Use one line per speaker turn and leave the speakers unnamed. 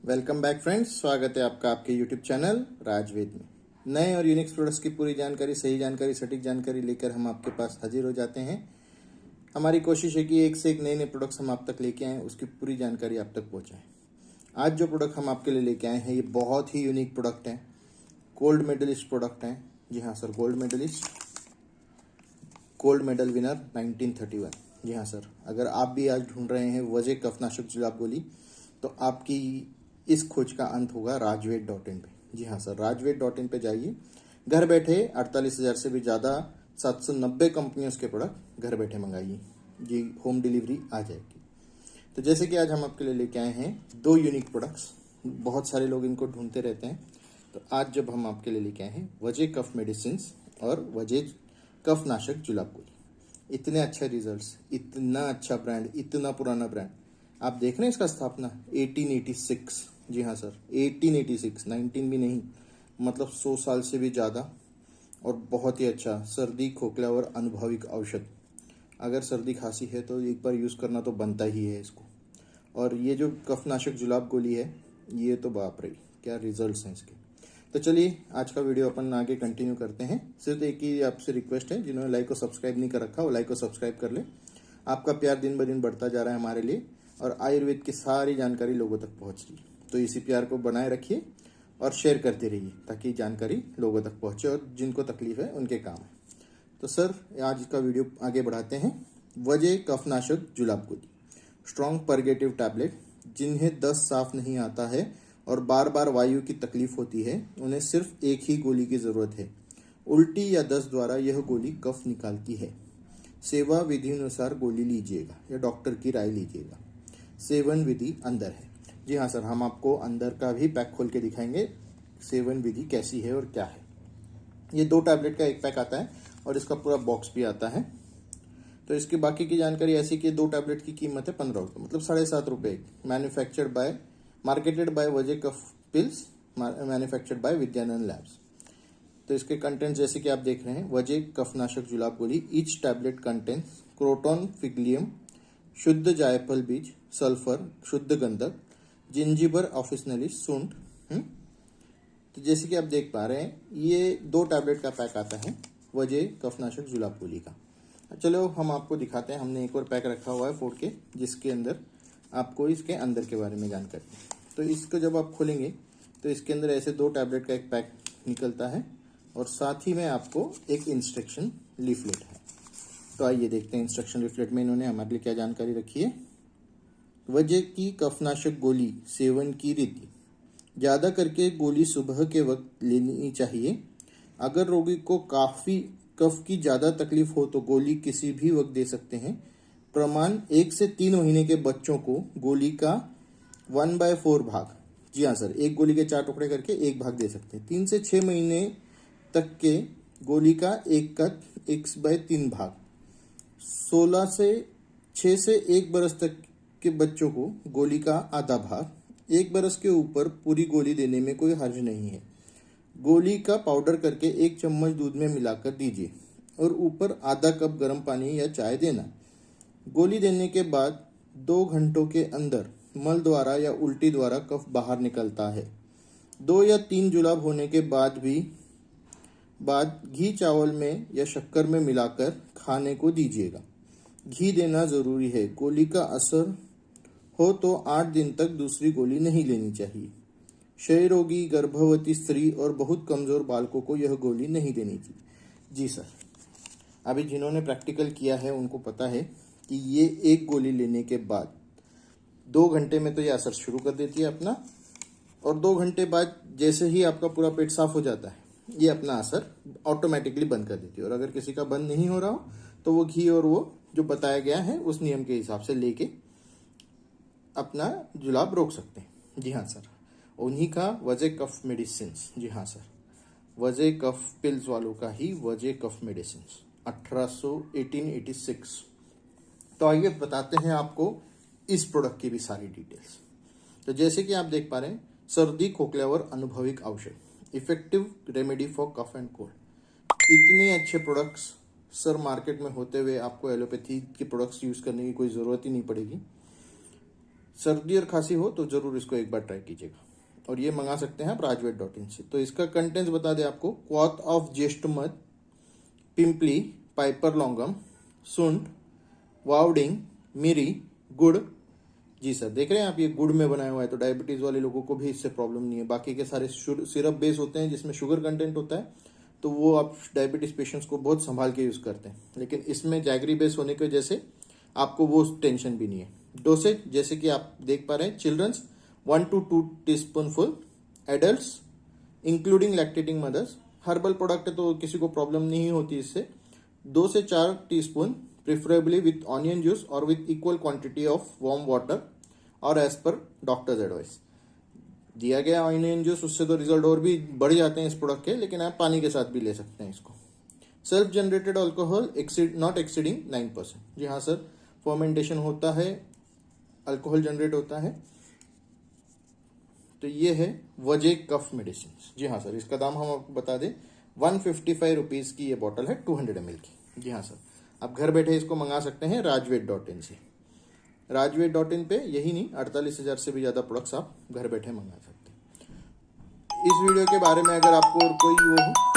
Welcome back friends, स्वागत है आपका आपके यूट्यूब चैनल राजवेद में। नए और यूनिक प्रोडक्ट्स की पूरी जानकारी, सही जानकारी, सटीक जानकारी लेकर हम आपके पास हाजिर हो जाते हैं। हमारी कोशिश है कि एक से एक नए नए प्रोडक्ट्स हम आप तक लेके आएँ, उसकी पूरी जानकारी आप तक पहुँचाएँ। आज जो प्रोडक्ट हम आपके लिए लेके आए हैं ये बहुत ही यूनिक प्रोडक्ट है, गोल्ड मेडलिस्ट प्रोडक्ट है। जी हाँ sir, gold medallist, gold medal winner 1931। जी हाँ सर, अगर आप भी आज ढूंढ रहे हैं वजह कफनाशक जुलाब गोली तो आपकी इस खोज का अंत होगा rajved.in पे। जी हाँ सर, rajved.in पे जाइए। घर बैठे 48,000 से भी ज़्यादा 790 कंपनियों के प्रोडक्ट घर बैठे मंगाइए जी, होम डिलीवरी आ जाएगी। तो जैसे कि आज हम आपके लिए लेके आए हैं दो यूनिक प्रोडक्ट्स, बहुत सारे लोग इनको ढूंढते रहते हैं। तो आज जब हम आपके लिए लेके आए हैं वजह कफ मेडिसिन और वजह कफ नाशक जुलाब गोली, इतने अच्छे रिजल्ट्स, इतना अच्छा ब्रांड, इतना पुराना ब्रांड। आप देख रहे हैं इसका स्थापना 1886। जी हाँ सर, 1886, 19 भी नहीं, मतलब 100 साल से भी ज़्यादा। और बहुत ही अच्छा सर्दी, खोखला और अनुभविक औषध। अगर सर्दी खांसी है तो एक बार यूज़ करना तो बनता ही है इसको। और ये जो कफनाशक जुलाब गोली है, ये तो बाप रे क्या रिजल्ट्स हैं इसके। तो चलिए आज का वीडियो अपन आगे कंटिन्यू करते हैं। सिर्फ एक ही आपसे रिक्वेस्ट है, जिन्होंने लाइक को सब्सक्राइब नहीं कर रखा वो लाइक को सब्सक्राइब कर ले। आपका प्यार दिन ब दिन बढ़ता जा रहा है हमारे लिए, और आयुर्वेद की सारी जानकारी लोगों तक पहुंच रही है। तो इसी प्यार को बनाए रखिए और शेयर करते रहिए ताकि जानकारी लोगों तक पहुंचे और जिनको तकलीफ है उनके काम है। तो सर आज का वीडियो आगे बढ़ाते हैं। वजह कफनाशक जुलाब गोली, स्ट्रॉन्ग परगेटिव टैबलेट। जिन्हें दस्त साफ नहीं आता है और बार बार वायु की तकलीफ होती है, उन्हें सिर्फ एक ही गोली की जरूरत है। उल्टी या दस्त द्वारा यह गोली कफ निकालती है। सेवा विधि अनुसार गोली लीजिएगा या डॉक्टर की राय लीजिएगा। सेवन विधि अंदर है। जी हाँ सर, हम आपको अंदर का भी पैक खोल के दिखाएंगे सेवन विधि कैसी है और क्या है। ये 2 टैबलेट का एक पैक आता है और इसका पूरा बॉक्स भी आता है। तो इसकी बाकी की जानकारी ऐसी कि 2 टैबलेट की कीमत है 15 रुपये, मतलब 7.5 रुपये। मैन्युफैक्चर्ड बाय, मार्केटेड बाय वजह cough pills, manufactured by Vidyanand labs. तो इसके कंटेंट जैसे कि आप देख रहे हैं, वजह कफनाशक जुलाब गोली। ईच टैबलेट कंटेंट्स क्रोटोन फिग्लियम, शुद्ध जायफल बीज, सल्फर, शुद्ध गंधक, जिंजीबर ऑफिसनली, सूंठ। तो जैसे कि आप देख पा रहे हैं, ये 2 टैबलेट का पैक आता है वजह कफनाशक जुलाब गोली का। चलो हम आपको दिखाते हैं। हमने एक और पैक रखा हुआ है फोड़ के, जिसके अंदर आपको इसके अंदर के बारे में जानकारी। तो इसको जब आप खोलेंगे तो इसके अंदर ऐसे 2 टैबलेट का एक पैक निकलता है और साथ ही में आपको एक इंस्ट्रक्शन लीफलेट है। तो आइए देखते हैं इंस्ट्रक्शन लीफलेट में इन्होंने हमारे लिए क्या जानकारी रखी है। वजह की कफनाशक गोली सेवन की रीति। ज़्यादा करके गोली सुबह के वक्त लेनी चाहिए। अगर रोगी को काफ़ी कफ की ज़्यादा तकलीफ हो तो गोली किसी भी वक्त दे सकते हैं। प्रमाण 1 से 3 महीने के बच्चों को गोली का 1/4 भाग, जी हाँ सर, एक गोली के 4 टुकड़े करके 1 भाग दे सकते हैं। 3 से 6 महीने तक के गोली का 1/3 भाग। 6 से 1 बरस तक के बच्चों को गोली का आधा भाग। 1 बरस के ऊपर पूरी गोली देने में कोई हर्ज नहीं है। गोली का पाउडर करके 1 चम्मच दूध में मिलाकर दीजिए और ऊपर आधा कप गर्म पानी या चाय देना। गोली देने के बाद 2 घंटों के अंदर मल द्वारा या उल्टी द्वारा कफ बाहर निकलता है। 2 या 3 जुलाब होने के बाद घी चावल में या शक्कर में मिलाकर खाने को दीजिएगा। घी देना जरूरी है। गोली का असर हो तो 8 दिन तक दूसरी गोली नहीं लेनी चाहिए। क्षय रोगी, गर्भवती स्त्री और बहुत कमजोर बालकों को यह गोली नहीं देनी चाहिए। जी सर, अभी जिन्होंने प्रैक्टिकल किया है उनको पता है कि ये एक गोली लेने के बाद 2 घंटे में तो ये असर शुरू कर देती है अपना, और 2 घंटे बाद जैसे ही आपका पूरा पेट साफ हो जाता है ये अपना असर ऑटोमेटिकली बंद कर देती है। और अगर किसी का बंद नहीं हो रहा हो तो वो घी और वो जो बताया गया है उस नियम के हिसाब से लेके अपना जुलाब रोक सकते हैं। जी हाँ सर, उन्हीं का वजह कफ मेडिसिन। जी हाँ सर, वजह कफ पिल्स वालों का ही वजह कफ मेडिसिन 1886। तो आइए बताते हैं आपको इस प्रोडक्ट की भी सारी डिटेल्स। तो जैसे कि आप देख पा रहे हैं, सर्दी, खोखला और अनुभविक औषध, effective remedy for cough and cold. इतने अच्छे प्रोडक्ट्स सर मार्केट में होते हुए आपको एलोपैथी के प्रोडक्ट्स यूज करने की कोई ज़रूरत ही नहीं पड़ेगी। सर्दी और खांसी हो तो जरूर इसको एक बार ट्राई कीजिएगा। और ये मंगा सकते हैं आप राजवेद.in से। तो इसका कंटेंट्स बता दें आपको, क्वाथ ऑफ ज्येष्ठ मध, पिंपली, पाइपर लॉन्गम, सुंठ, वावडिंग, मिरी, गुड़। जी सर, देख रहे हैं आप, ये गुड़ में बनाया हुआ है, तो डायबिटीज वाले लोगों को भी इससे प्रॉब्लम नहीं है। बाकी के सारे सिरप बेस होते हैं जिसमें शुगर कंटेंट होता है, तो वो आप डायबिटीज पेशेंट्स को बहुत संभाल के यूज करते हैं, लेकिन इसमें जैगरी बेस होने की वजह से आपको वो टेंशन भी नहीं है। डोसेज जैसे कि आप देख पा रहे हैं, children's 1 to 2 teaspoonful, adults including lactating mothers. Herbal product है तो किसी को प्रॉब्लम नहीं होती इससे। 2 से 4 teaspoon, preferably with onion juice और with equal quantity of warm water और एज पर डॉक्टर्स एडवाइस। दिया गया ऑनियन जूस, उससे तो रिजल्ट और भी बढ़ जाते हैं इस प्रोडक्ट के, लेकिन आप पानी के साथ भी ले सकते हैं इसको। Self generated alcohol not exceeding 9%। जी हाँ सर, फर्मेंटेशन होता है, अल्कोहल जनरेट होता है। तो ये है वजह कफ मेडिसिन। जी हाँ सर, इसका दाम हम आपको बता दें, 155 रुपीज की ये बॉटल है 200 ml की। जी हाँ सर, आप घर बैठे इसको मंगा सकते हैं राजवेद.in से। राजवेद.in पे यही नहीं, 48,000 से भी ज्यादा प्रोडक्ट्स आप घर बैठे मंगा सकते हैं। इस वीडियो के बारे में अगर आपको और कोई वो हो